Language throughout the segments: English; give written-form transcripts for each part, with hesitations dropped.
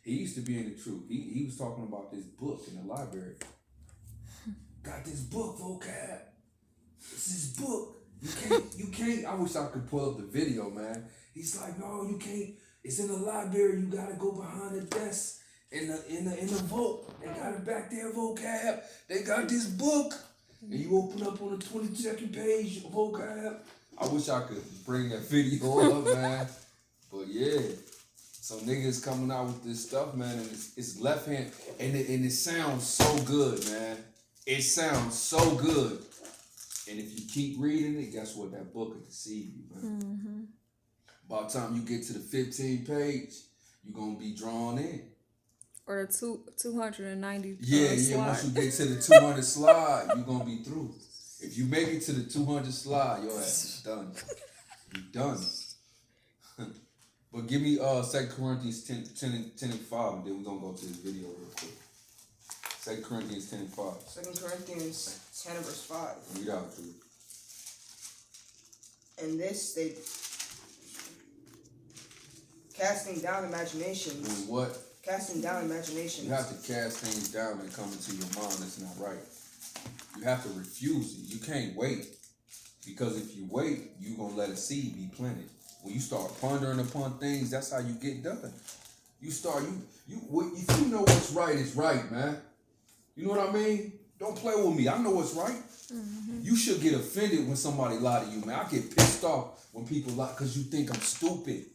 He used to be in the truth. He was talking about this book in the library. Got this book, vocab. It's this book. You can't. I wish I could pull up the video, man. He's like, no, you can't. It's in the library. You gotta go behind the desk in the vault. They got it back there, vocab. They got this book. And you open up on the 22nd page, vocab. I wish I could bring that video up, man. But yeah. So niggas coming out with this stuff, man, and it's left hand, and it sounds so good, man. It sounds so good. And if you keep reading it, guess what? That book will deceive you, man. Mm-hmm. By the time you get to the 15th page, you're going to be drawn in. Or 290 Yeah, slide. once you get to the 200 slide, you're going to be through. If you make it to the 200 slide, your ass is done. You're done. But give me 2 Corinthians 10 and 5, and then we're going to go to this video real quick. 2 Corinthians 10 and 5. 2 Corinthians 10 and verse 5. Read out, dude. And this they casting down imaginations. And what? Casting down imaginations. You have to cast things down that come into your mind that's not right. You have to refuse it. You can't wait. Because if you wait, you're going to let a seed be planted. When you start pondering upon things, that's how you get done. If you know what's right, it's right, man. You know what I mean? Don't play with me. I know what's right. Mm-hmm. You should get offended when somebody lie to you, man. I get pissed off when people lie because you think I'm stupid.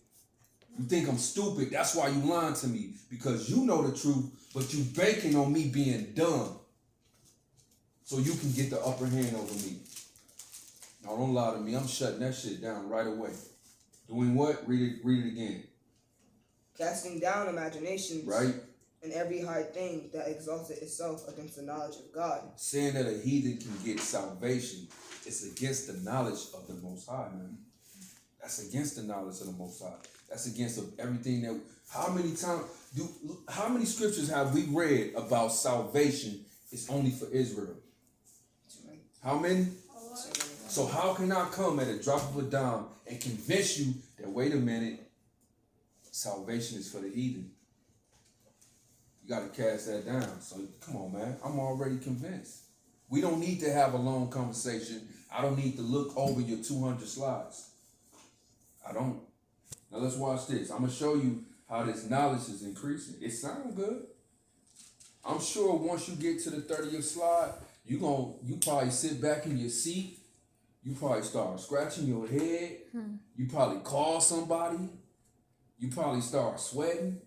You think I'm stupid. That's why you lying to me. Because you know the truth, but you banking on me being dumb. So you can get the upper hand over me. Now, don't lie to me. I'm shutting that shit down right away. Doing what? Read it again. Casting down imaginations. Right. And every high thing that exalted itself against the knowledge of God. Saying that a heathen can get salvation is against the knowledge of the Most High, man. That's against the knowledge of the Most High. That's against everything that... How many scriptures have we read about salvation is only for Israel? How many? So how can I come at a drop of a dime and convince you that, wait a minute, salvation is for the heathen? You got to cast that down. So come on, man. I'm already convinced. We don't need to have a long conversation. I don't need to look over your 200 slides. I don't. Now let's watch this. I'm going to show you how this knowledge is increasing. It sounds good. I'm sure once you get to the 30th slide, you probably sit back in your seat. You probably start scratching your head. You probably call somebody. You probably start sweating.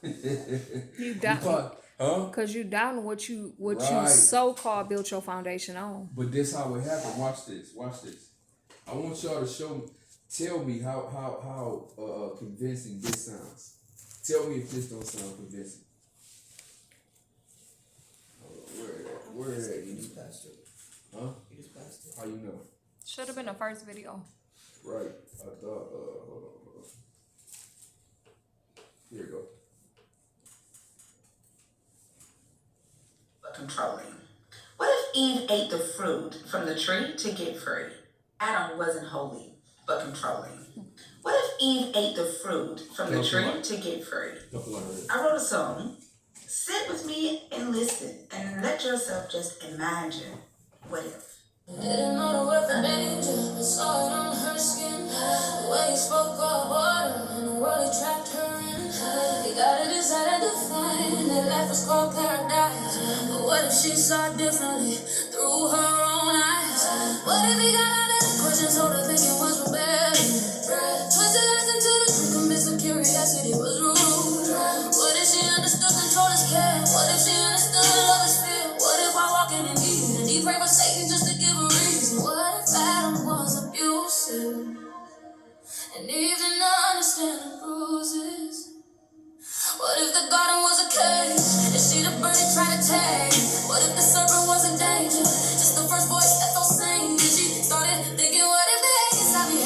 You doubt, because you doubting what you so-called built your foundation on. But this how it happened. Watch this. I want y'all to tell me how convincing this sounds. Tell me if this don't sound convincing. Where is it? You just passed it. Huh? You just passed it. How you know? Should have been the first video. Right. I thought. Hold on. Here you go. Controlling. What if Eve ate the fruit from the tree to get free? Adam wasn't holy, but controlling. What if Eve ate the fruit from the tree to get free? I wrote a song. Sit with me and listen, and let yourself just imagine. What if? Didn't know the word for danger, but saw it on her skin. The way you spoke of water, and the world he trapped her in. He got a desire to find, that life was called paradise. But what if she saw it differently, through her own eyes? What if he got out of the questions, told her thinking was rebellion? Twisted eyes into the truth, convinced of curiosity was rude. What if she understood control is care? What if she understood love is fear? What if I walk in and Eve, and he prayed for Satan just to give a reason? What if Adam was abusive, and Eve didn't understand the bruises? What if the garden was a cage, and she the bird he tried to tag? What if the serpent was in danger, just the first voice that felt sane? And she started thinking, what if the hate inside me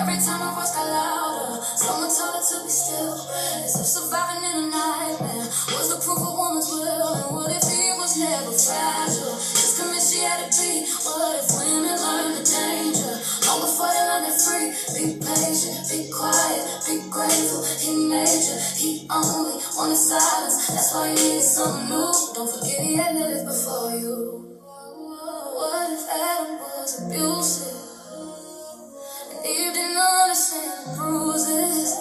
Every time her voice got louder, someone told her to be still. As if surviving in a nightmare was the proof of woman's will. And what if Eve was never fragile? Just commit she had to be. What if women learn the danger long before they learn it free? Be patient, be quiet, be grateful. He made you, he only wanted silence. That's why he needed something new. Don't forget he had lived before you. What if Adam was abusive? And Eve didn't understand the bruises.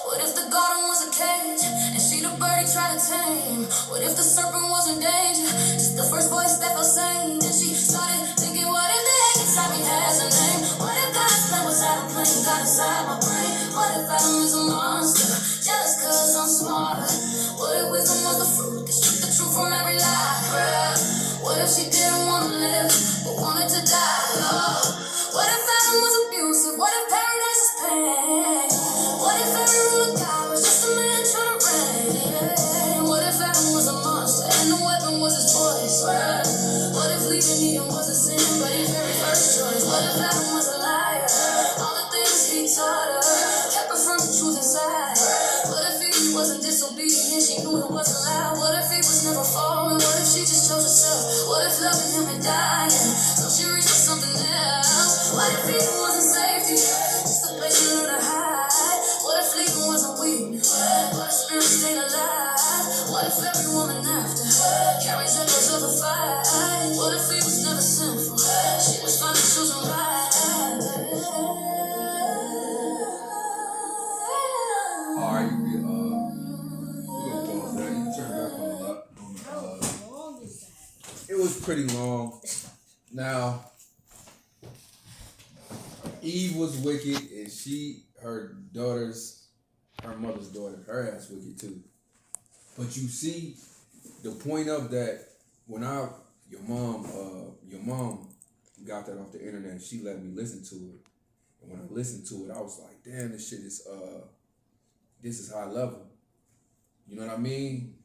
What if the garden was a cage and she the bird he tried to tame? What if the serpent was in danger? Just the first voice that felt sane. And she started thinking, what if the hate inside me has a name? What if God's plan was out of plane, got inside my brain? What if Adam is a monster, jealous cause I'm smarter? What if wisdom was the fruit that stripped the truth from every lie? What if she didn't want to live but wanted to die? What if Adam was abusive? What if paradise is pain? What if every rule of God was just a man trying to reign? What if Adam was a monster and the weapon was his voice? What if leaving Eden was a sin but his very first choice? What if Adam was a liar? All the things he taught her kept her from the truth inside. What if Eve wasn't disobedient? She knew it wasn't loud. What if he was never falling? What if she just chose herself? What if loving him and dying so she reached for something else? What if Eden wasn't safety? Just a place for her to hide. What if leaving wasn't weakness? What if spirit stayed alive? What if every woman after carries echoes of a fight? What if he was never sinful? She was finally choosing right. Alright, we're gonna pause that. You can turn back on the left. How long is that? It was pretty long. Now, Eve was wicked, and her mother's daughter, her ass wicked too. But you see, the point of that, when your mom got that off the internet, she let me listen to it. And when I listened to it, I was like, damn, this shit is, this is high level. You know what I mean?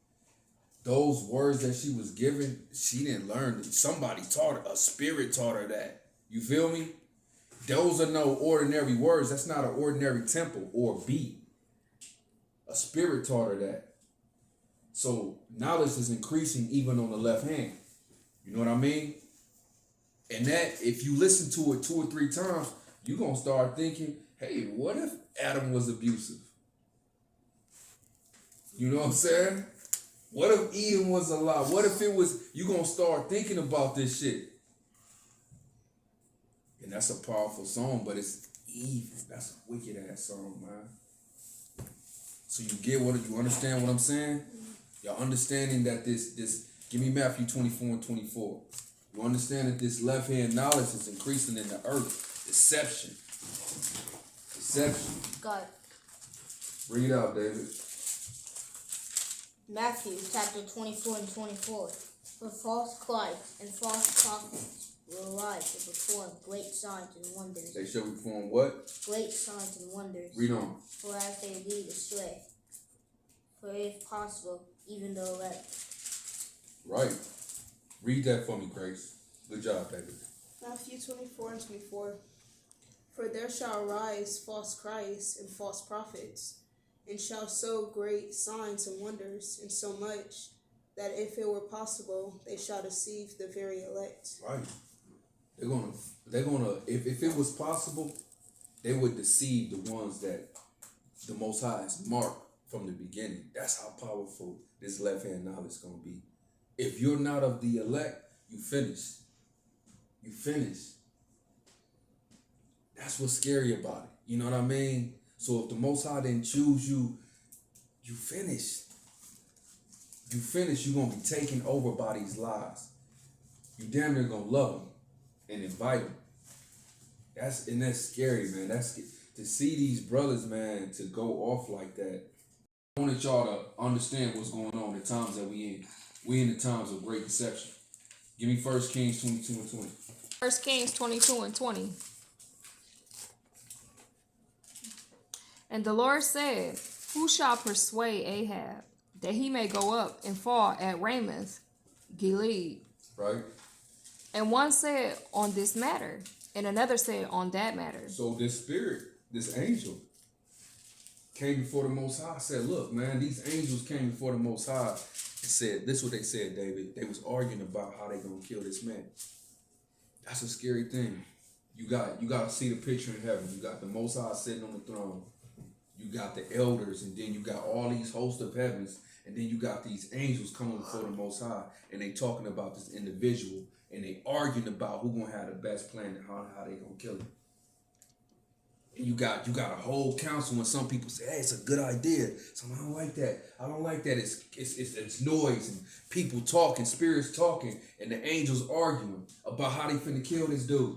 Those words that she was given, she didn't learn. Somebody taught her, a spirit taught her that. You feel me? Those are no ordinary words. That's not an ordinary tempo or beat. A spirit taught her that. So knowledge is increasing even on the left hand. You know what I mean? And that, if you listen to it 2 or 3 times, you're going to start thinking, hey, what if Adam was abusive? You know what I'm saying? What if Eden was a lie? What if it was, you're going to start thinking about this shit. And that's a powerful song, but it's evil. That's a wicked ass song, man. So you understand what I'm saying? You're understanding that this, give me Matthew 24 and 24. You understand that this left hand knowledge is increasing in the earth. Deception. God. Bring it out, David. Matthew chapter 24 and 24. For false Christs and false prophets will arise to perform great signs and wonders. They shall perform what? Great signs and wonders. Read on. For as they lead astray, for if possible, even the elect. Right. Read that for me, Grace. Good job, David. Matthew 24 and 24. For there shall arise false Christs and false prophets, and shall show great signs and wonders, and so much that if it were possible, they shall deceive the very elect. Right. They're gonna if it was possible, they would deceive the ones that the Most High has marked from the beginning. That's how powerful this left hand knowledge is gonna be. If you're not of the elect, you finished. You finished. That's what's scary about it. You know what I mean? So if the Most High didn't choose you, you finished. You finished. You're gonna be taken over by these lies. You damn near gonna love them and invite them. That's scary, man. That's to see these brothers, man, to go off like that. I wanted y'all to understand what's going on the times that we in. We in the times of great deception. Give me 1 Kings 22 and 20. 1 Kings 22 and 20. And the Lord said, who shall persuade Ahab that he may go up and fall at Ramoth Gilead? Right? And one said on this matter, And another said, on that matter. So this spirit, this angel, came before the Most High, said, look, man, these angels came before the Most High and said, this is what they said, David. They was arguing about how they gonna kill this man. That's a scary thing. You got to see the picture in heaven. You got the Most High sitting on the throne. You got the elders, and then you got all these hosts of heavens, and then you got these angels coming before the Most High, and they talking about this individual, and they arguing about who gonna have the best plan and how they gonna kill him. And you got a whole council when some people say, hey, it's a good idea. Some, I don't like that. I don't like that. It's noise and people talking, spirits talking, and the angels arguing about how they finna kill this dude.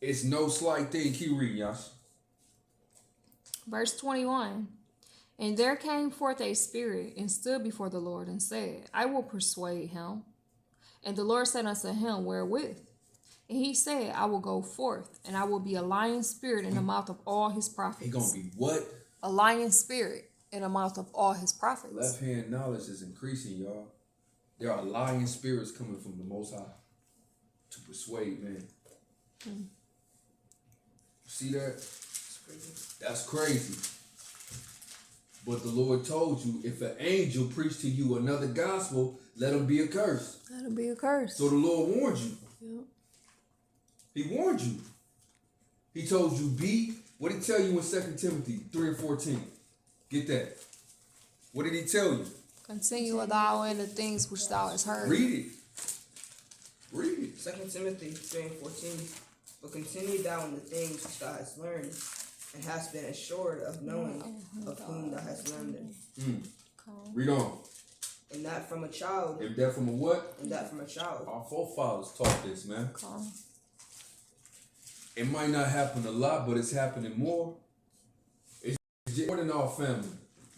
It's no slight thing. Keep reading, Yash. Verse 21. And there came forth a spirit and stood before the Lord and said, I will persuade him. And the Lord said unto him, wherewith? And he said, I will go forth, and I will be a lying spirit in the mouth of all his prophets. He gonna be what? A lying spirit in the mouth of all his prophets. Left hand knowledge is increasing, y'all. There are lying spirits coming from the Most High to persuade men. See that? That's crazy. But the Lord told you, if an angel preached to you another gospel, let him be accursed. Let him be accursed. So the Lord warned you. Yep. He warned you. He told you, what did he tell you in 2 Timothy 3:14? Get that. What did he tell you? Continue thou in the things which thou hast heard. Read it. Read it. 2 Timothy 3:14. But continue thou in the things which thou hast learned, and hast been assured of knowing of whom thou hast learned them. Read on. And that from a child. And that from a what? And that from a child. Our forefathers taught this, man. Okay. It might not happen a lot, but it's happening more. It's just more than our family.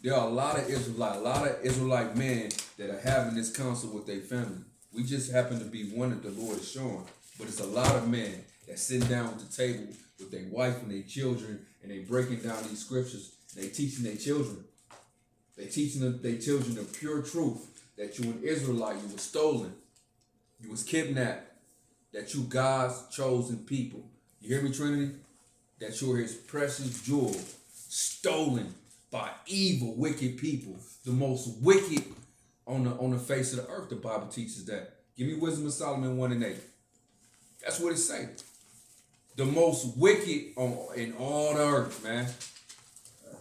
There are a lot of Israelite men that are having this counsel with their family. We just happen to be one that the Lord is showing. But it's a lot of men that sit down at the table with their wife and their children, and they breaking down these scriptures. They teaching their children. They teaching their children the pure truth that you an Israelite, you was stolen, you was kidnapped, that you God's chosen people. You hear me, Trinity? That you're his precious jewel, stolen by evil, wicked people. The most wicked on the face of the earth, the Bible teaches that. Give me Wisdom of Solomon 1:8. That's what it says. The most wicked in all the earth, man.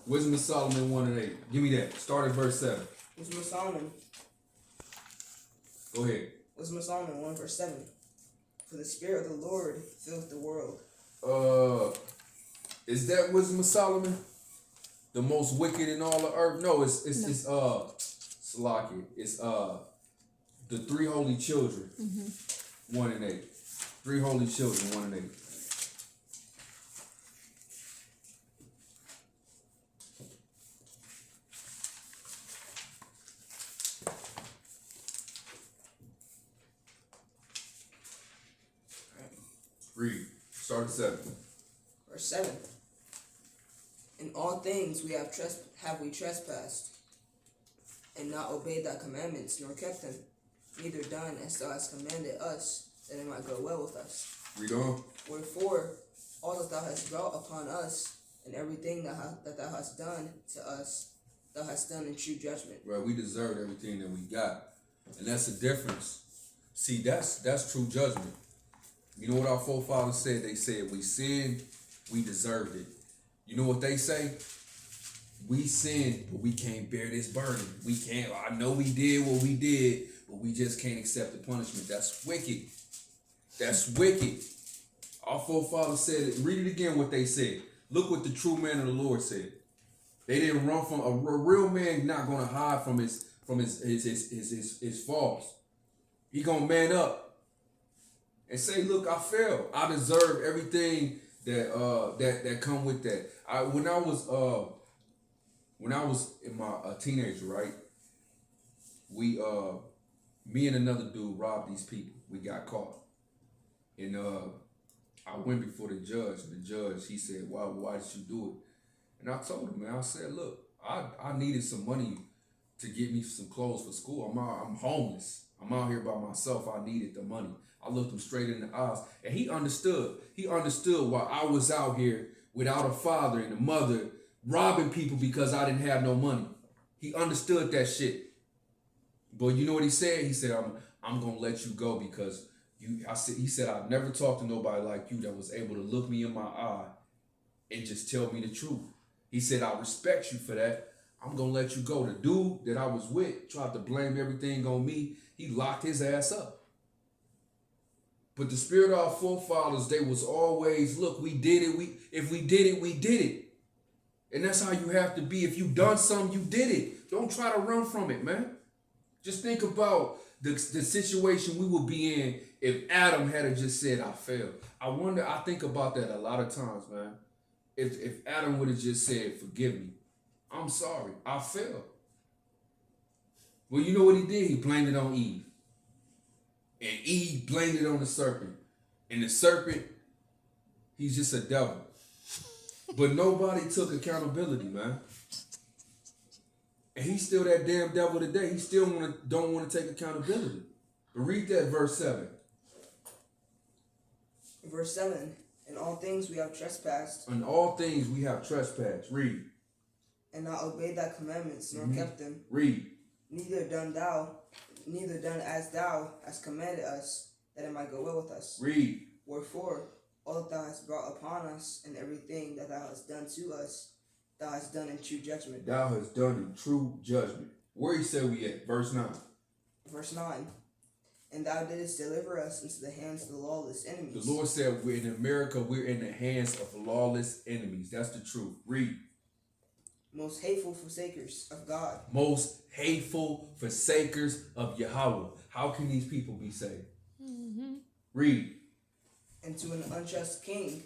Wisdom of Solomon 1:8. Give me that. Start at verse 7. Wisdom of Solomon. Go ahead. Wisdom of Solomon 1 verse 7. For the Spirit of the Lord filleth the world. Is that Wisdom of Solomon? The most wicked in all the earth? No, it's Salaki. It's the three holy children. 1:8. Three holy children, 1:8. Read. Start at 7. Verse 7. In all things we have we trespassed, and not obeyed thy commandments, nor kept them, neither done as thou hast commanded us, that it might go well with us. Read on. Wherefore, all that thou hast brought upon us, and everything that thou hast done to us, thou hast done in true judgment. Right, we deserved everything that we got. And that's the difference. See, that's true judgment. You know what our forefathers said? They said, we sinned, we deserved it. You know what they say? We sinned, but we can't bear this burden. We can't, I know we did what we did, but we just can't accept the punishment. That's wicked. That's wicked. Our forefathers said it. Read it again what they said. Look what the true man of the Lord said. They didn't run from a real man. Not going to hide from his faults. He gonna man up and say, "Look, I failed. I deserve everything that come with that." When I was in my teenager, right? Me and another dude robbed these people. We got caught, and I went before the judge. The judge, he said, "Why did you do it?" And I told him, man, I said, "Look, I needed some money to get me some clothes for school. I'm homeless. I'm out here by myself. I needed the money. I looked him straight in the eyes, and he understood. He understood why I was out here without a father and a mother, robbing people because I didn't have no money. He understood that shit. But you know what he said? He said, I'm gonna let you go because he said, I've never talked to nobody like you that was able to look me in my eye and just tell me the truth. He said, I respect you for that. I'm gonna let you go. The dude that I was with tried to blame everything on me. He locked his ass up. But the spirit of our forefathers, they was always, look, we did it. If we did it, we did it. And that's how you have to be. If you done something, you did it. Don't try to run from it, man. Just think about the situation we would be in if Adam had just said, I failed. I think about that a lot of times, man. If Adam would have just said, forgive me. I'm sorry, I failed. Well, you know what he did? He blamed it on Eve. And Eve blamed it on the serpent. And the serpent, he's just a devil. But nobody took accountability, man. And he's still that damn devil today. He still don't want to take accountability. But read that verse 7. Verse 7. In all things we have trespassed. In all things we have trespassed. Read. And not obeyed thy commandments, nor kept them. Read. Neither done as thou hast commanded us, that it might go well with us. Read. Wherefore, all that thou hast brought upon us, and everything that thou hast done to us, thou hast done in true judgment. Thou hast done in true judgment. Where he said we at? Verse 9. Verse 9. And thou didst deliver us into the hands of the lawless enemies. The Lord said we're in America, we're in the hands of lawless enemies. That's the truth. Read. Most hateful forsakers of God. Most hateful forsakers of Yahweh. How can these people be saved? Read. And to an unjust king,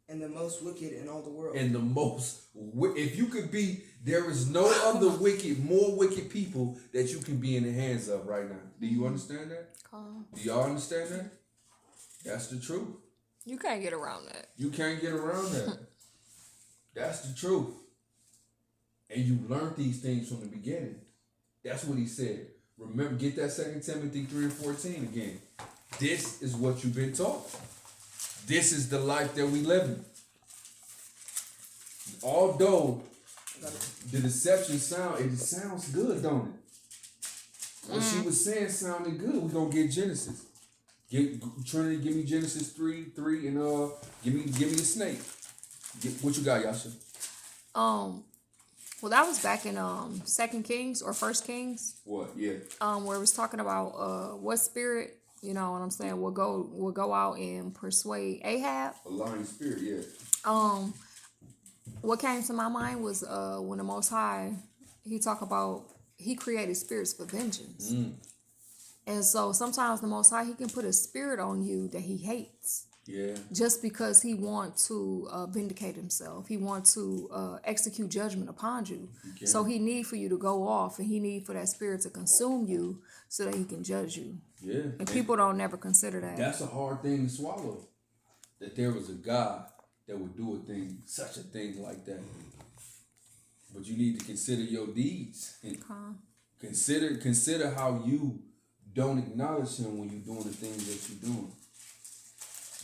and the most wicked in all the world. And the most, if you could be, there is no other more wicked people that you can be in the hands of right now. Do you understand that? Do y'all understand that? That's the truth. You can't get around that. You can't get around that. That's the truth. And you learned these things from the beginning. That's what he said. Remember, get that 2 Timothy 3 and 14 again. This is what you've been taught. This is the life that we live in. Although the deception sounds good, don't it? What she was saying sounded good. We're gonna get Genesis. Trinity, give me Genesis 3, and give me a snake. What you got, Yasha? Well, that was back in 2 Kings or 1 Kings. What? Yeah. Where it was talking about what spirit, you know what I'm saying, will go out and persuade Ahab. A lying spirit, yeah. What came to my mind was when the Most High, he created spirits for vengeance. And so sometimes the Most High, he can put a spirit on you that he hates. Yeah. Just because he wants to vindicate himself. He wants to execute judgment upon you. So he need for you to go off, and he need for that spirit to consume you so that he can judge you. Yeah. And people don't never consider that. That's a hard thing to swallow. That there was a God that would do such a thing like that. But you need to consider your deeds. And consider how you don't acknowledge him when you're doing the things that you're doing.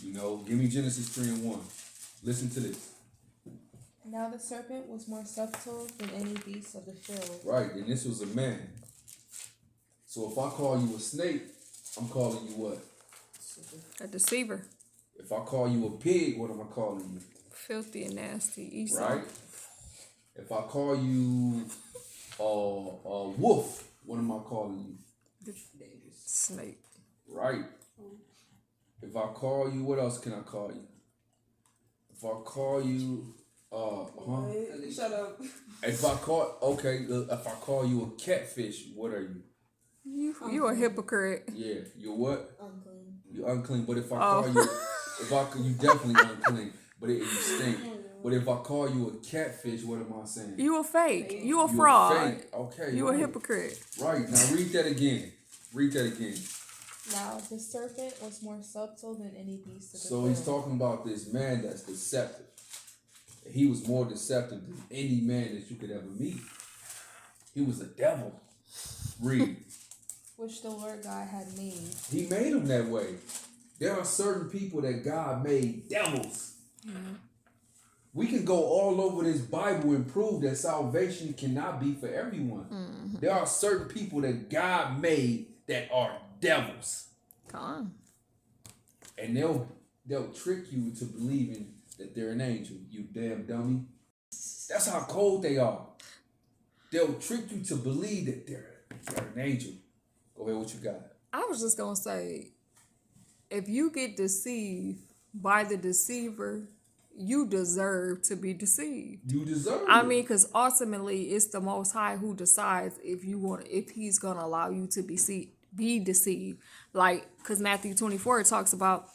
You know, give me Genesis 3 and 1. Listen to this. Now the serpent was more subtle than any beast of the field. Right, and this was a man. So if I call you a snake, I'm calling you what? A deceiver. If I call you a pig, what am I calling you? Filthy and nasty. Esau. Right? If I call you a wolf, what am I calling you? Snake. Right. If I call you, what else can I call you? If I call you, Shut up. If I call you a catfish, what are you? You a hypocrite. Yeah, you're what? Unclean. You're unclean. But if I call you, you definitely unclean. But you stink. But if I call you a catfish, what am I saying? You a fake. You a fraud. Fake. Okay. You a hypocrite. Right. Now read that again. Now the serpent was more subtle than any beast of the So field. he's talking about this man that's deceptive. He was more deceptive than any man that you could ever meet. He was a devil. Read. Which the Lord God had made. He made him that way. There are certain people that God made devils. We can go all over this Bible and prove that salvation cannot be for everyone. There are certain people that God made that are devils. Come on. And they'll trick you into believing that they're an angel, you damn dummy. That's how cold they are. They'll trick you to believe that they're an angel. Go ahead, what you got? I was just gonna say, if you get deceived by the deceiver, you deserve to be deceived. You deserve I it. mean, because ultimately it's the Most High who decides if He's gonna allow you to be deceived. Like, because Matthew 24 talks about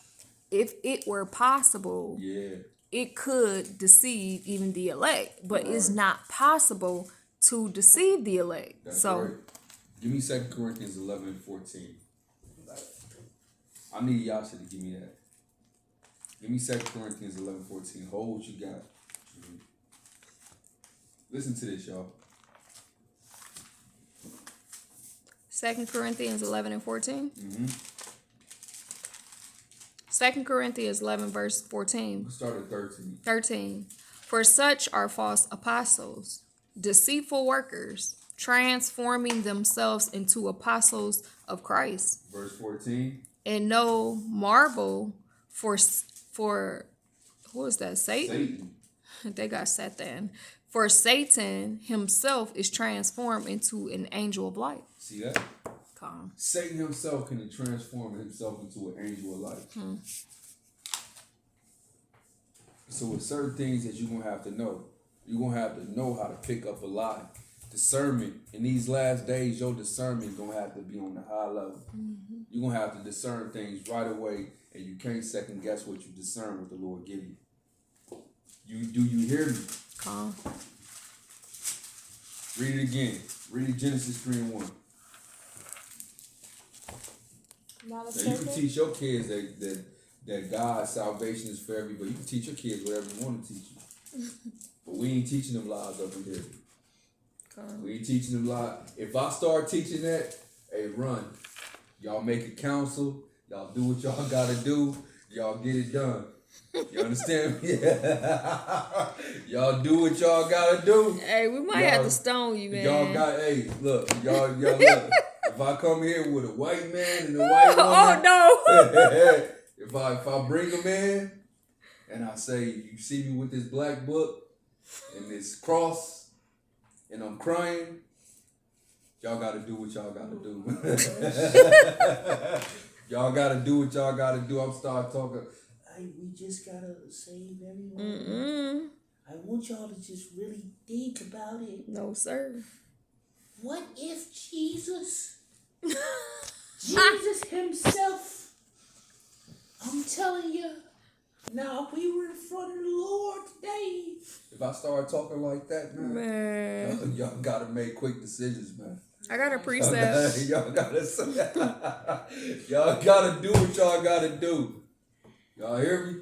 if it were possible, it could deceive even the elect, but it's not possible to deceive the elect. That's so, right. Give me 2 Corinthians 11 and 14. I need Yasha to give me that. Give me 2 Corinthians 11 and 14. Hold what you got. Listen to this, y'all. 2 Corinthians 11 and 14. 2 Corinthians 11 verse 14. Let's start at 13. 13. For such are false apostles, deceitful workers, transforming themselves into apostles of Christ. Verse 14. And no marvel for who is that? Satan. They got Satan. For Satan himself is transformed into an angel of light. See that? Calm. Satan himself can transform himself into an angel of light. So with certain things that you're going to have to know. You're going to have to know how to pick up a lie. Discernment. In these last days, your discernment is going to have to be on the high level. You're going to have to discern things right away, and you can't second guess what you discern, what the Lord give you. Do you hear me? Calm. Read it again. Read it Genesis 3 and 1. Now the Now you can serpent, teach your kids that God's salvation is for everybody. You can teach your kids whatever you want to teach them. But we ain't teaching them lies up in here. We ain't teaching them lies. If I start teaching that, hey, run. Y'all make a council. Y'all do what y'all gotta do. Y'all get it done. You understand me? Y'all do what y'all gotta do. Hey, we might have to stone you, man. Y'all got, hey, look, y'all look. If I come here with a white man and a white woman, oh no! if I bring them in and I say, you see me with this black book and this cross and I'm crying, y'all gotta do what y'all gotta do. Y'all gotta do what y'all gotta do. I'm start talking. Hey, we just gotta save everyone. I want y'all to just really think about it. No, sir. What if Jesus himself, I'm telling you, now we were in front of the Lord today. If I start talking like that, man. Y'all gotta make quick decisions, man. I got a precept. Y'all gotta do what y'all gotta do. Y'all hear me?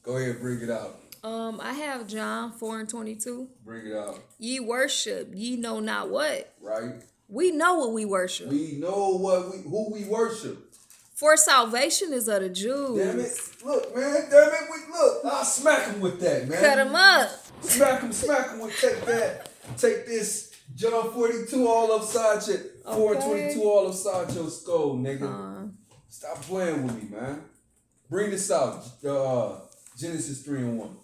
Go ahead, bring it out. I have John 4 and 22. Bring it out. Ye worship, ye know not what. Right? We know what we worship. We know who we worship. For salvation is of the Jews. Damn it. Look, man. Damn it. Look. I'll smack him with that, man. Cut him up. Smack him with take that. Take this John 42 all upside your 422 all upside your skull, nigga. Stop playing with me, man. Bring this out. Genesis 3 and 1.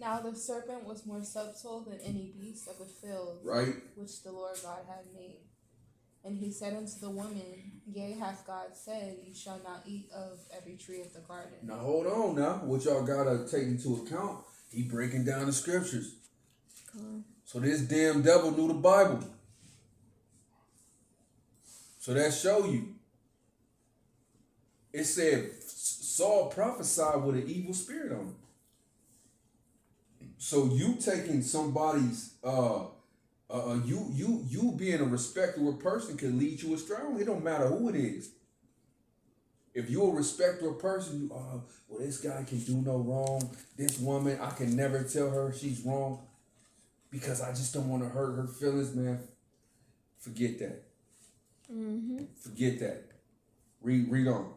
now the serpent was more subtle than any beast of the field, Right. which the Lord God had made. And he said unto the woman, Yea, hath God said, Ye shall not eat of every tree of the garden. Now hold on now. What y'all gotta take into account, he breaking down the scriptures. So this damn devil knew the Bible. So that show you. It said Saul prophesied with an evil spirit on him. So you taking somebody's you being a respectable person can lead you astray. It don't matter who it is. If you're a respectable person, well, this guy can do no wrong. This woman, I can never tell her she's wrong because I just don't want to hurt her feelings, man. Forget that. Forget that. Read on.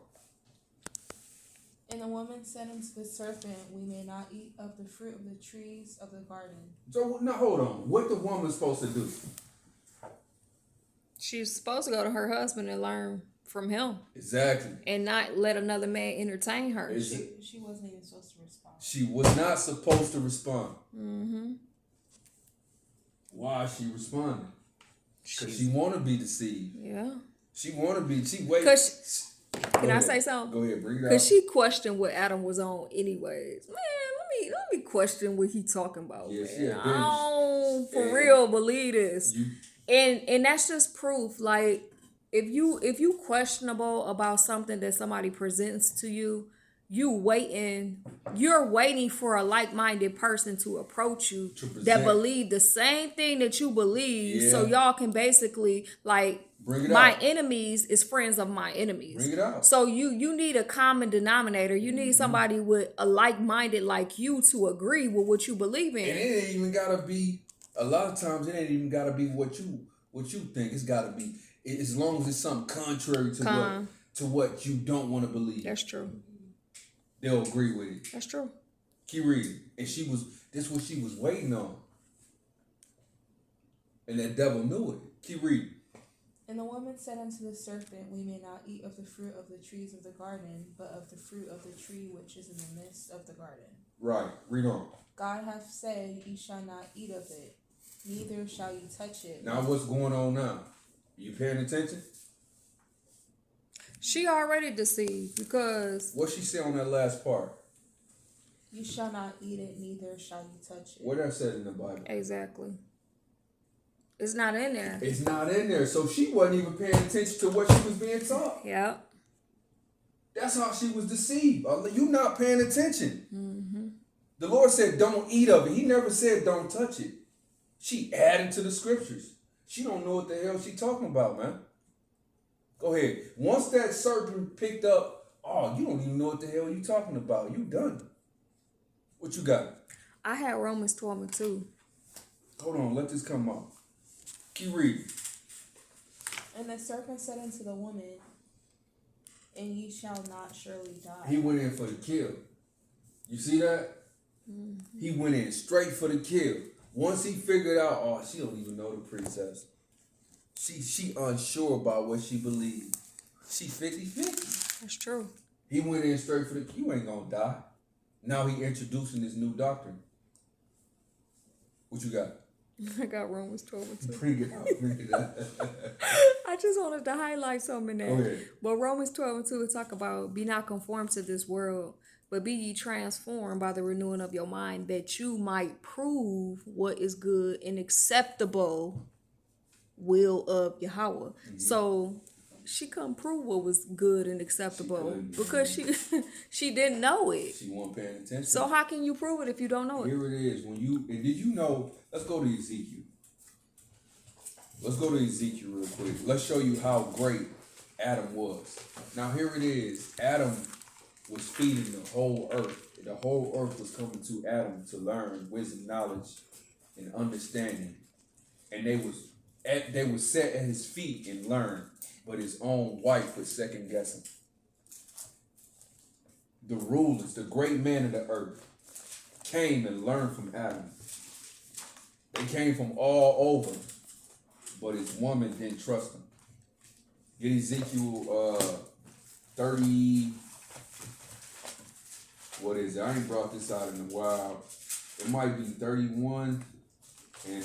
And the woman said unto the serpent, We may not eat of the fruit of the trees of the garden. So now hold on. What the woman supposed to do? She's supposed to go to her husband and learn from him Exactly. and not let another man entertain her. She wasn't even supposed to respond. She was not supposed to respond. Mm-hmm. Why is she responding? Because she want to be deceived. Yeah. She want to be. She wait. Can I say something? Go ahead, bring it out. Because she questioned what Adam was on anyways. Man, let me question what he talking about. Yeah, Man. I don't for real believe this. And that's just proof. Like if you questionable about something that somebody presents to you, you're waiting for a like-minded person to approach you that believe the same thing that you believe, so y'all can basically like my enemies is friends of my enemies. Bring it out. So you need a common denominator. You need somebody with a like-minded like you to agree with what you believe in. And it ain't even gotta be. A lot of times it ain't even gotta be what you think. It's gotta be as long as it's something contrary to what you don't want to believe. That's true. They'll agree with it. That's true. Keep reading. And this what she was waiting on. And that devil knew it. Keep reading. And the woman said unto the serpent, We may not eat of the fruit of the trees of the garden, but of the fruit of the tree which is in the midst of the garden. Right. Read on. God hath said, Ye shall not eat of it, neither shall ye touch it. Now what's going on now? You paying attention? She already deceived because What she said on that last part? You shall not eat it, neither shall you touch it. What that said in the Bible? exactly. It's not in there. It's not in there. So she wasn't even paying attention to what she was being taught. Yep. That's how she was deceived. You not paying attention. Mm-hmm. The Lord said, don't eat of it. He never said, don't touch it. She added to the scriptures. She don't know what the hell she talking about, man. Go ahead. Once that serpent picked up, you don't even know what the hell you talking about. You done. What you got? I had Romans 12:2. Hold on. Let this come out. Keep reading. And the serpent said unto the woman, And ye shall not surely die. He went in for the kill. You see that? Mm-hmm. He went in straight for the kill. Once he figured out, she don't even know the princess. She unsure about what she believed. She 50-50. That's true. He went in straight for the kill. You ain't gonna die. Now he introducing this new doctrine. What you got? I got Romans 12:2. Bring it out. Bring it out. I just wanted to highlight something in Go there. ahead. But Romans 12:2 it talk about be not conformed to this world, but be ye transformed by the renewing of your mind, that you might prove what is good and acceptable will of Yahweh. Mm-hmm. So she couldn't prove what was good and acceptable because she didn't know it. She wasn't paying attention. So how can you prove it if you don't know it? Here it is. And did you know? Let's go to Ezekiel. Let's go to Ezekiel real quick. Let's show you how great Adam was. Now here it is. Adam was feeding the whole earth. The whole earth was coming to Adam to learn wisdom, knowledge, and understanding. And they was set at his feet and learn. But his own wife was second guessing. The rulers, the great men of the earth, came and learned from Adam. They came from all over, but his woman didn't trust him. Get Ezekiel 30. What is it? I ain't brought this out in a while. It might be 31 and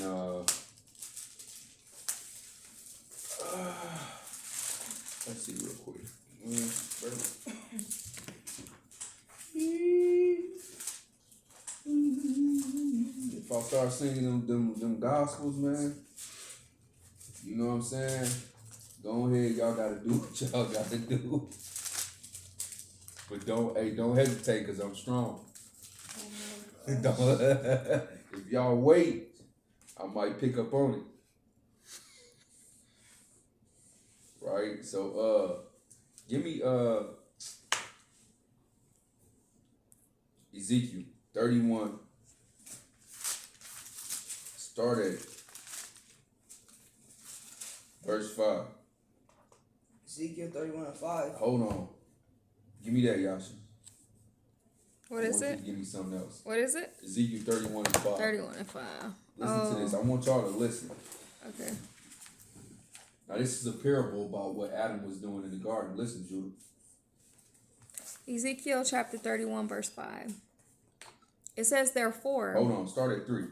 let's see real quick. If I start singing them gospels, man, you know what I'm saying? Go ahead, y'all gotta do what y'all gotta do. But don't hesitate, cause I'm strong. If y'all wait, I might pick up on it. Right? So give me Ezekiel 31. Start at verse 5. Ezekiel 31:5. Hold on. Give me that, Yasha. What is I want it? you to give me something else. What is it? Ezekiel 31:5. 31 and 5. Listen to this. I want y'all to listen. Okay. Now, this is a parable about what Adam was doing in the garden. Listen, Judah. Ezekiel chapter 31, verse 5. It says, therefore, Hold on. Start at 3.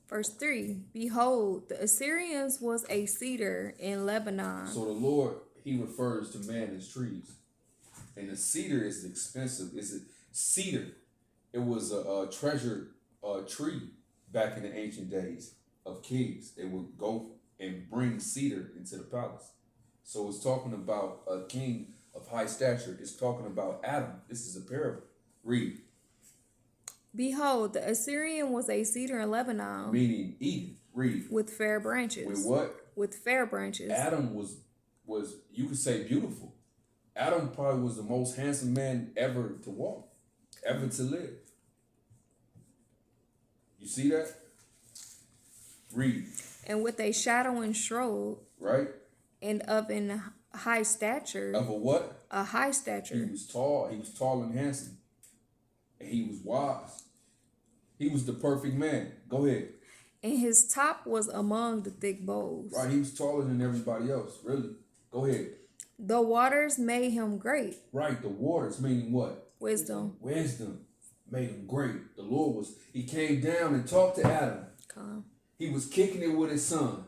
verse 3, behold, the Assyrians was a cedar in Lebanon. So the Lord, he refers to man as trees. And the cedar is expensive. It's a cedar. It was a treasured tree back in the ancient days of kings. They would go and bring cedar into the palace. So it's talking about a king of high stature. It's talking about Adam. This is a parable. Read. Behold, the Assyrian was a cedar in Lebanon. Meaning Eden. Read. With fair branches. With what? With fair branches. Adam was you could say beautiful. Adam probably was the most handsome man ever to walk, ever to live. You see that? Read. And with a shadow and shrub. Right? And of an high stature. Of a what? A high stature. He was tall. He was tall and handsome. And he was wise. He was the perfect man. Go ahead. And his top was among the thick boughs. Right, he was taller than everybody else. Really. Go ahead. The waters made him great. Right, the waters, meaning what? Wisdom. Wisdom made him great. The Lord he came down and talked to Adam. Come. He was kicking it with his son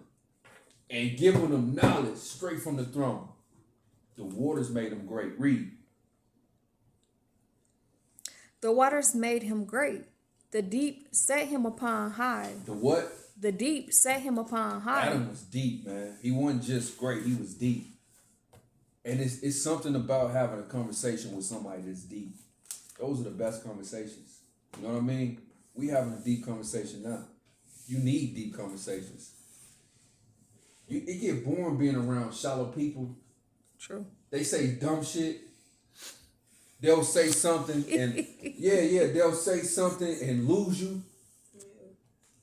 and giving him knowledge straight from the throne. The waters made him great. Read. The waters made him great. The deep set him upon high. The what? The deep set him upon high. Adam was deep, man. He wasn't just great. He was deep. And it's something about having a conversation with somebody that's deep. Those are the best conversations. You know what I mean? We having a deep conversation now. You need deep conversations. It get boring being around shallow people. True. They say dumb shit. They'll say something and they'll say something and lose you.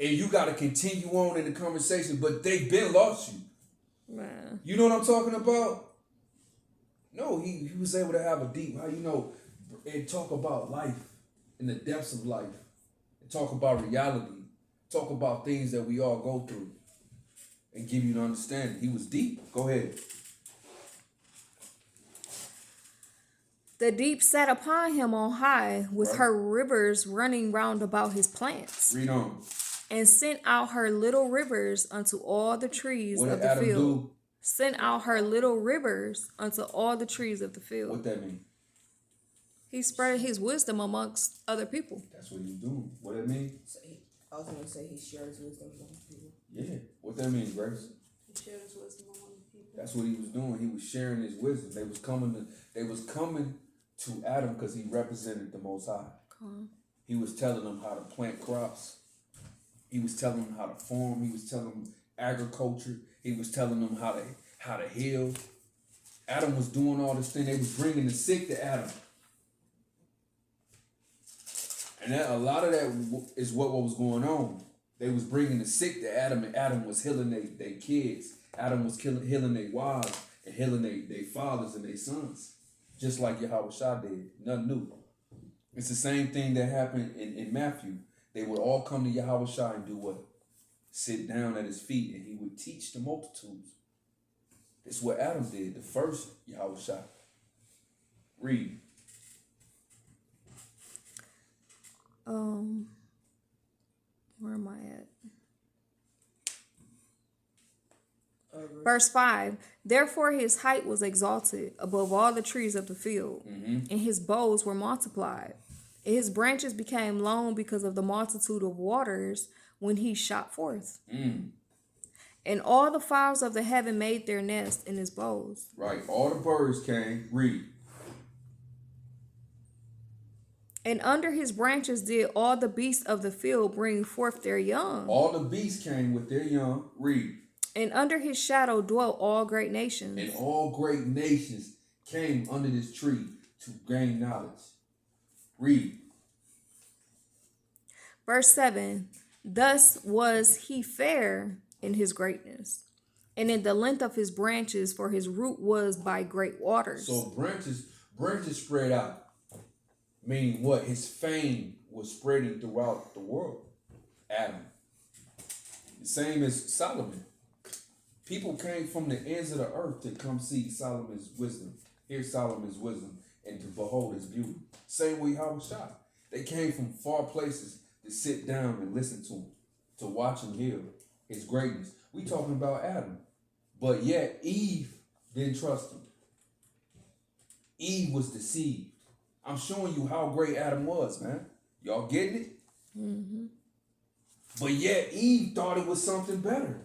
And you got to continue on in the conversation, but they've been lost you. Man. You know what I'm talking about? No, he was able to have a deep, and talk about life in the depths of life. And talk about reality. Talk about things that we all go through. And give you an understanding. He was deep. Go ahead. The deep sat upon him on high, with her rivers running round about his plants. Read on. And sent out her little rivers unto all the trees What of did the Adam field. do? Sent out her little rivers unto all the trees of the field. What that mean? He spread his wisdom amongst other people. That's what he was doing. What that mean? So I was going to say he shares wisdom among people. Yeah. What that mean, Grace? He shared his wisdom among people. That's what he was doing. He was sharing his wisdom. They was coming to Adam because he represented the Most High. He was telling them how to plant crops. He was telling them how to farm. He was telling them agriculture. He was telling them how to heal. Adam was doing all this thing. They was bringing the sick to Adam. And a lot of that is what was going on. They was bringing the sick to Adam, and Adam was healing their kids. Adam was healing their wives and healing their fathers and their sons. Just like Yahweh Shah did. Nothing new. It's the same thing that happened in Matthew. They would all come to Yahweh Shah and do what? Sit down at his feet, and he would teach the multitudes. That's what Adam did, the first Yahweh Shah. Read. Where am I at? Verse 5, therefore his height was exalted above all the trees of the field, and his boughs were multiplied. And his branches became long because of the multitude of waters when he shot forth. And all the fowls of the heaven made their nest in his boughs. Right, all the birds came. Read. And under his branches did all the beasts of the field bring forth their young. All the beasts came with their young. Read. And under his shadow dwelt all great nations. And all great nations came under this tree to gain knowledge. Read. Verse 7, thus was he fair in his greatness, and in the length of his branches, for his root was by great waters. So branches spread out. Meaning what? His fame was spreading throughout the world. Adam. The same as Solomon. People came from the ends of the earth to come see Solomon's wisdom, hear Solomon's wisdom, and to behold his beauty. Same way Yahushua. They came from far places to sit down and listen to him, to watch him hear his greatness. We talking about Adam. But yet Eve didn't trust him. Eve was deceived. I'm showing you how great Adam was, man. Y'all getting it? Mm-hmm. But yet Eve thought it was something better.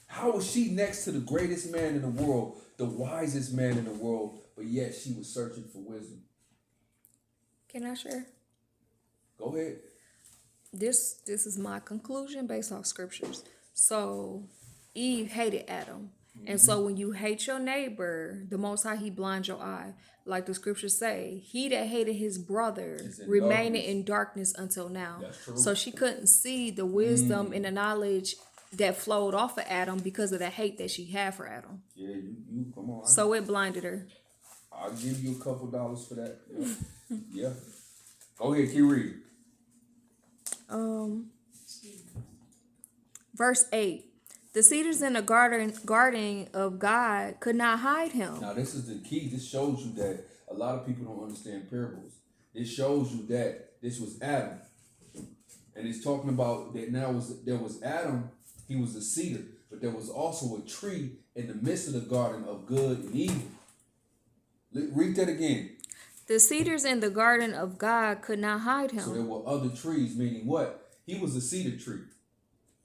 How was she next to the greatest man in the world, the wisest man in the world, but yet she was searching for wisdom? Can I share? Go ahead. This is my conclusion based off scriptures. So Eve hated Adam. And so when you hate your neighbor, the Most High, he blinds your eye. Like the scriptures say, he that hated his brother remained in darkness until now. That's true. So she couldn't see the wisdom and the knowledge that flowed off of Adam because of the hate that she had for Adam. Yeah, you come on. So it blinded her. I'll give you a couple dollars for that. Yeah. Yeah. Go ahead, keep reading. Verse 8. The cedars in the garden of God could not hide him. Now this is the key. This shows you that a lot of people don't understand parables. It shows you that this was Adam. And it's talking about that there was Adam, he was a cedar, but there was also a tree in the midst of the garden of good and evil. Read that again. The cedars in the garden of God could not hide him. So there were other trees, meaning what? He was a cedar tree.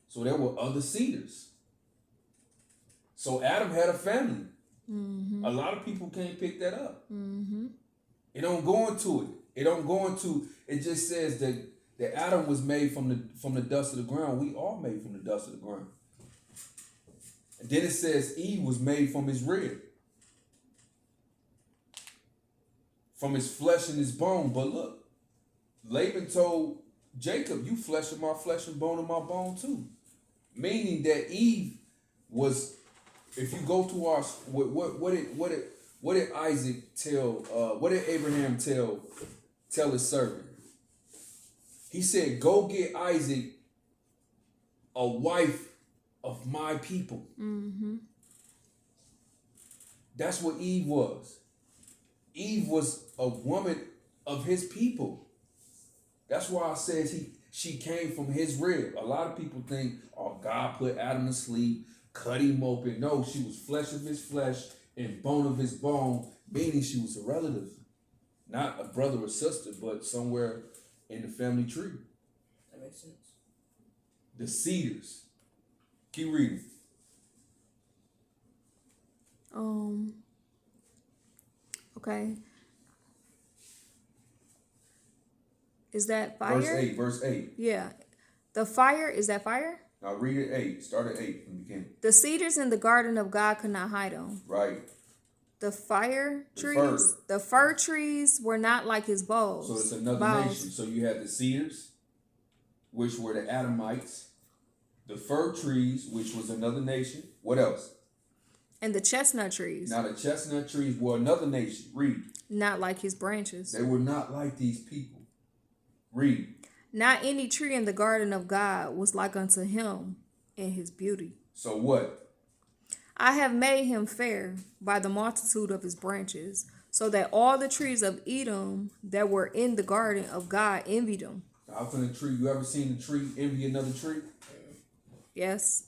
So there were other cedars. So Adam had a family. Mm-hmm. A lot of people can't pick that up. Mm-hmm. It don't go into it. It don't go into. It just says that Adam was made from the dust of the ground. We all made from the dust of the ground. And then it says Eve was made from his rib, from his flesh and his bone. But look, Laban told Jacob, "You flesh of my flesh and bone of my bone too," meaning that Eve was. If you go to our what did Isaac tell? What did Abraham tell his servant? He said, "Go get Isaac a wife of my people." Mm-hmm. That's what Eve was. Eve was a woman of his people. That's why I said she came from his rib. A lot of people think, oh, God put Adam to sleep, cut him open. No, she was flesh of his flesh and bone of his bone, meaning she was a relative. Not a brother or sister, but somewhere in the family tree. That makes sense. The cedars. Keep reading. Okay. Is that fire? Verse 8. Yeah. The fire, is that fire? Now read it 8. Start at 8 from the beginning. The cedars in the garden of God could not hide him. Right. The fire trees, the fir trees were not like his boughs. So it's another nation. So you had the cedars, which were the Adamites. The fir trees, which was another nation. What else? And the chestnut trees. Now the chestnut trees were another nation. Read. Not like his branches. They were not like these people. Read. Not any tree in the garden of God was like unto him in his beauty. So what? I have made him fair by the multitude of his branches, so that all the trees of Edom that were in the garden of God envied him. How can a tree, you ever seen a tree envy another tree? Yes.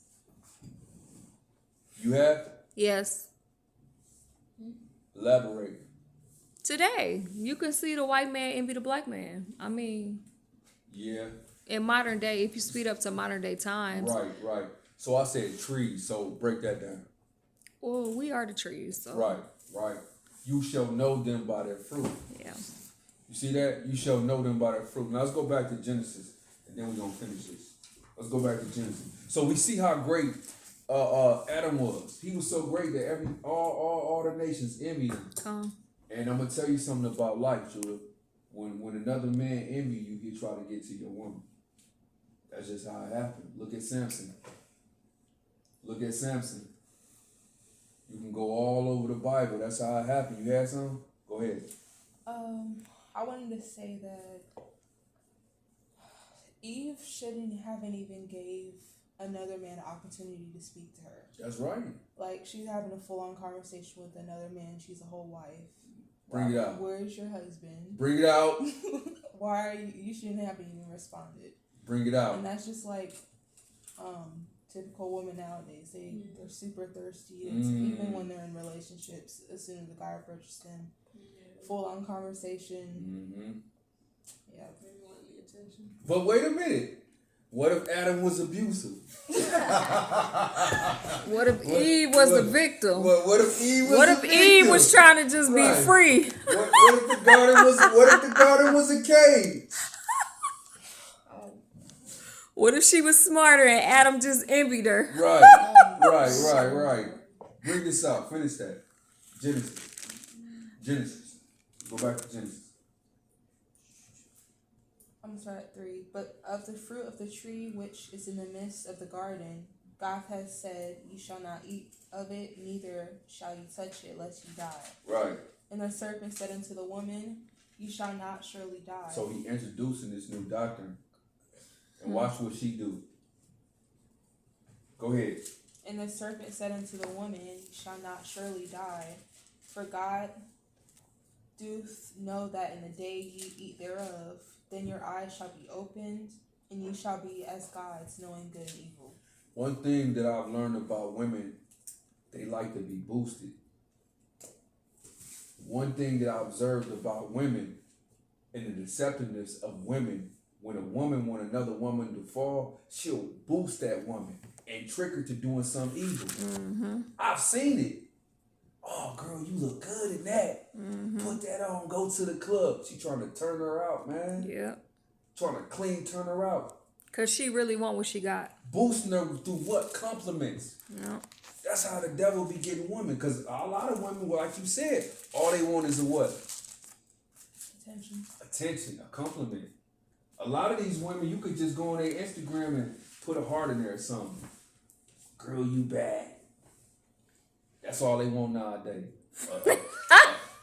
You have? Yes. Elaborate. Today, you can see the white man envy the black man. I mean, yeah. In modern day, if you speed up to modern day times. Right. So I said trees, so break that down. Well, we are the trees. So. Right. You shall know them by their fruit. Yeah. You see that? You shall know them by their fruit. Now let's go back to Genesis, and then we're going to finish this. Let's go back to Genesis. So we see how great Adam was. He was so great that all the nations envied him. And I'm going to tell you something about life, Judah. When another man envy you, he try to get to your woman. That's just how it happened. Look at Samson. You can go all over the Bible. That's how it happened. You had something? Go ahead. I wanted to say that Eve haven't even gave another man an opportunity to speak to her. That's right. Like, she's having a full-on conversation with another man. She's a whole wife. Bring it out. Where's your husband? Bring it out. Why are you shouldn't have even responded. Bring it out. And that's just like typical women nowadays. They're super thirsty. Even when they're in relationships, as soon as the guy approaches them, full-on conversation. Yeah. But wait a minute. What if Adam was abusive? What if Eve was the victim? What if Eve was What if Eve was trying to just be free? What if the garden was a cage? What if she was smarter and Adam just envied her? Right. Bring this out. Finish that. Genesis. Go back to Genesis. I'm gonna start at 3. But of the fruit of the tree which is in the midst of the garden, God has said, "You shall not eat of it, neither shall you touch it, lest you die." Right. And the serpent said unto the woman, "You shall not surely die." So he introducing this new doctrine. And watch what she do. Go ahead. And the serpent said unto the woman, "You shall not surely die, for God doth know that in the day ye eat thereof, then your eyes shall be opened, and you shall be as gods, knowing good and evil." One thing that I've learned about women, they like to be boosted. One thing that I observed about women and the deceptiveness of women, when a woman want another woman to fall, she'll boost that woman and trick her to doing something evil. I've seen it. Oh, girl, you look good in that. Put that on, go to the club. She trying to turn her out, man. Yeah. Trying to turn her out. Because she really want what she got. Boosting her through what? Compliments. Yeah. That's how the devil be getting women. Because a lot of women, well, like you said, all they want is a what? Attention, a compliment. A lot of these women, you could just go on their Instagram and put a heart in there or something. Girl, you bad. That's all they want nowadays.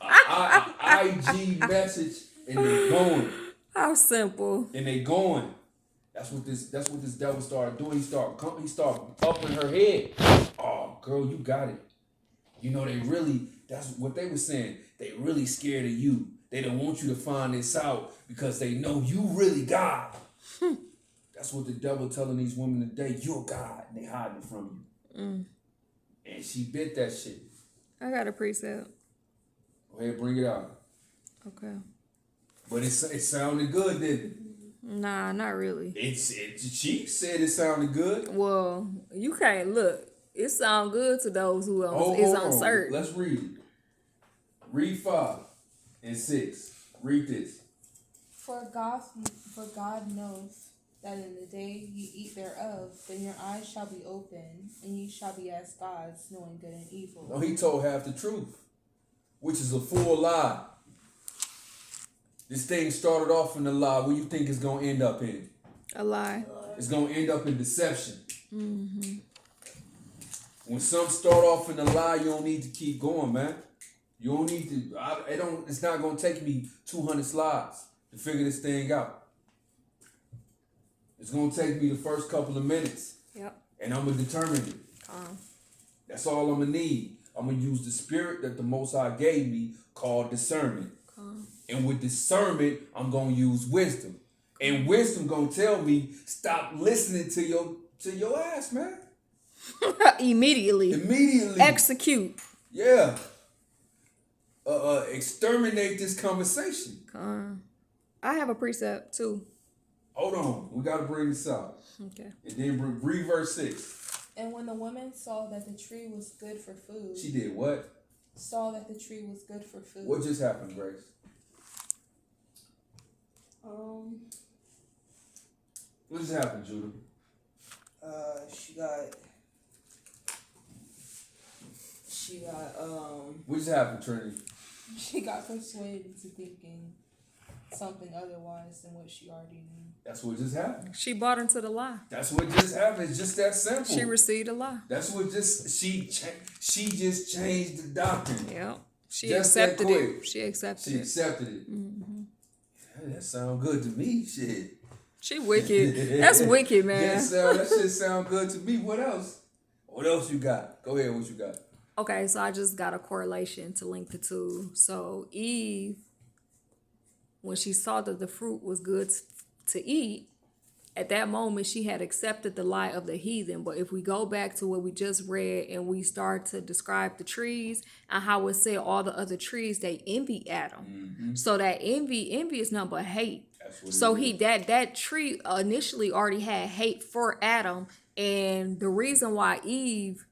IG message and they going. How simple. And they going. That's what this devil started doing. He started up in her head. Oh, girl, you got it. You know, that's what they were saying. They really scared of you. They don't want you to find this out because they know you really God. That's what the devil telling these women today. You're God. And they hiding from you. And she bit that shit. I got a precept. Go ahead, bring it out. Okay. But it sounded good, didn't it? Nah, not really. She said it sounded good. Well, you can't look. It sounds good to those who is uncertain. Let's read it. Read 5 and 6. Read this. For God knoweth that in the day ye eat thereof, then your eyes shall be open, and ye shall be as gods, knowing good and evil. No, he told half the truth, which is a full lie. This thing started off in a lie. What do you think it's going to end up in? A lie. It's going to end up in deception. When some start off in a lie, you don't need to keep going, man. You don't need to. It's not going to take me 200 slides to figure this thing out. It's going to take me the first couple of minutes. Yep. And I'm going to determine it. That's all I'm going to need. I'm going to use the spirit that the Most High gave me called discernment. And with discernment, I'm going to use wisdom. And wisdom going to tell me, stop listening to your ass, man. Immediately. Execute. Yeah. Exterminate this conversation. I have a precept too. Hold on. We got to bring this out. Okay. And then read verse 6. And when the woman saw that the tree was good for food. She did what? Saw that the tree was good for food. What just happened, Grace? What just happened, Judah? What just happened, Trinity? She got persuaded into thinking something otherwise than what she already knew. That's what just happened. She bought into the lie. That's what just happened. It's just that simple. She received a lie. That's what she just changed the doctrine. Yeah. She Just accepted that it. quick. She accepted She it. accepted it. That sound good to me. Shit. She wicked. That's wicked, man. That shit sound good to me. What else? What else you got? Go ahead. What you got? Okay, so I just got a correlation to link the two. So Eve, when she saw that the fruit was good to eat, at that moment she had accepted the lie of the heathen. But if we go back to what we just read and we start to describe the trees and how it said all the other trees, they envy Adam. Mm-hmm. So that envy is nothing but hate. That's what So it is. that tree initially already had hate for Adam, and the reason why Eve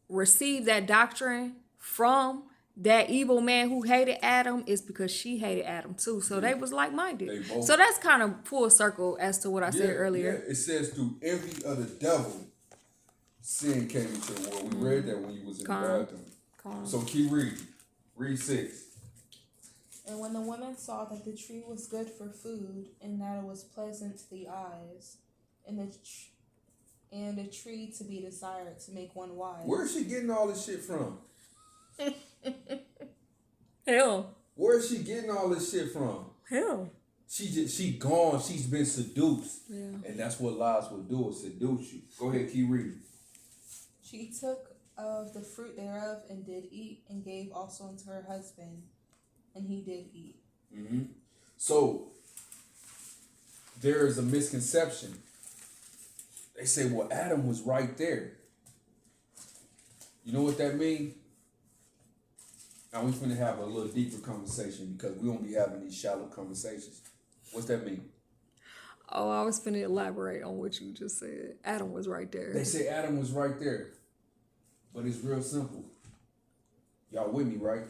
received that doctrine from that evil man who hated Adam is because she hated Adam too. So they was like-minded. So that's kind of full circle as to what I said earlier. Yeah. It says through envy of the devil, sin came into the world. We read that when you was in the bathroom. So keep reading. Read 6. And when the woman saw that the tree was good for food, and that it was pleasant to the eyes, and a tree to be desired to make one wise. Where's she getting all this shit from? Hell. Where's she getting all this shit from? Hell. She gone. She's been seduced. Yeah. And that's what lies will do, is seduce you. Go ahead, keep reading. She took of the fruit thereof and did eat, and gave also unto her husband, and he did eat. Mm-hmm. So there is a misconception. They say, well, Adam was right there. You know what that means? Now we're finna have a little deeper conversation because we won't be having these shallow conversations. What's that mean? Oh, I was finna elaborate on what you just said. Adam was right there. They say Adam was right there. But it's real simple. Y'all with me, right?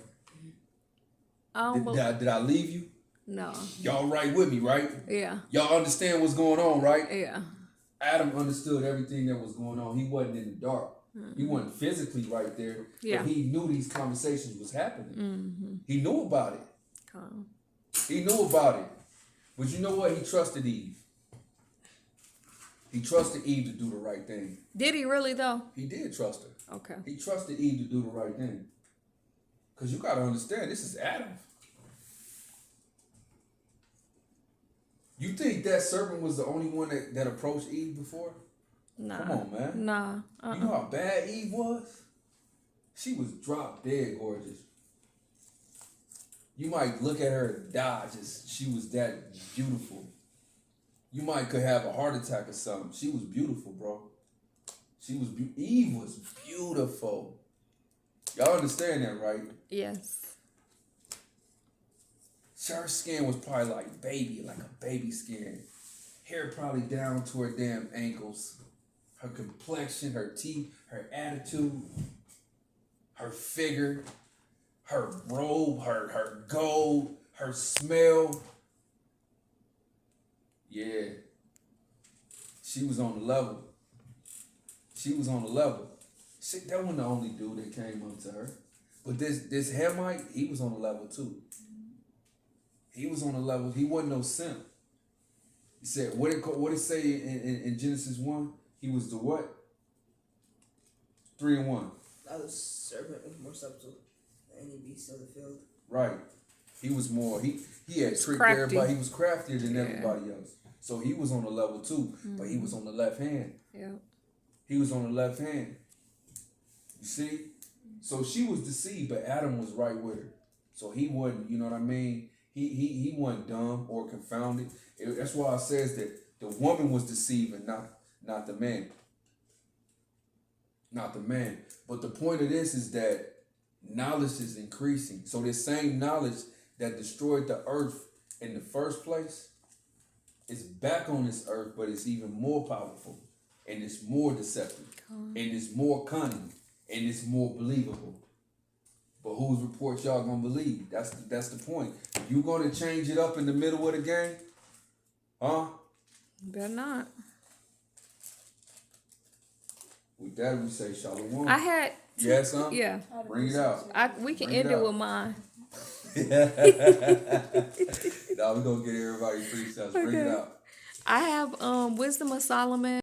Did I leave you? No. Y'all right with me, right? Yeah. Y'all understand what's going on, right? Yeah. Adam understood everything that was going on. He wasn't in the dark. Mm-hmm. He wasn't physically right there. Yeah. But he knew these conversations was happening. Mm-hmm. He knew about it. He knew about it. But you know what? He trusted Eve. He trusted Eve to do the right thing. Did he really, though? He did trust her. Okay. He trusted Eve to do the right thing. Because you got to understand, this is Adam. You think that serpent was the only one that approached Eve before? Nah. Come on, man. Nah. You know how bad Eve was? She was drop dead gorgeous. You might look at her and die, she was that beautiful. You could have a heart attack or something. She was beautiful, bro. Eve was beautiful. Y'all understand that, right? Yes. Her skin was probably like a baby skin. Hair probably down to her damn ankles. Her complexion, her teeth, her attitude, her figure, her robe, her gold, her smell. Yeah. She was on the level. Shit, that wasn't the only dude that came up to her. But this Hamite, he was on the level too. He was on the level. He wasn't no simp. He said, what it say in Genesis 1? He was the what? 3 and 1. That was serpent was more subtle than any beast of the field. Right. He was more. He had tricked everybody. He was craftier than everybody else. So he was on the level too, but he was on the left hand. Yeah. He was on the left hand. You see? So she was deceived, but Adam was right with her. So he wasn't, you know what I mean? He wasn't dumb or confounded. That's why it says that the woman was deceiving, not the man. Not the man. But the point of this is that knowledge is increasing. So this same knowledge that destroyed the earth in the first place is back on this earth, but it's even more powerful. And it's more deceptive. And it's more cunning. And it's more believable. But whose report y'all gonna believe? That's the point. You gonna change it up in the middle of the game? Huh? Better not. With that, we say shalom. I had... Yes, huh? Yeah. Bring it out. We can end it with mine. Now we're gonna get everybody free stuff. Bring it out. I have Wisdom of Solomon.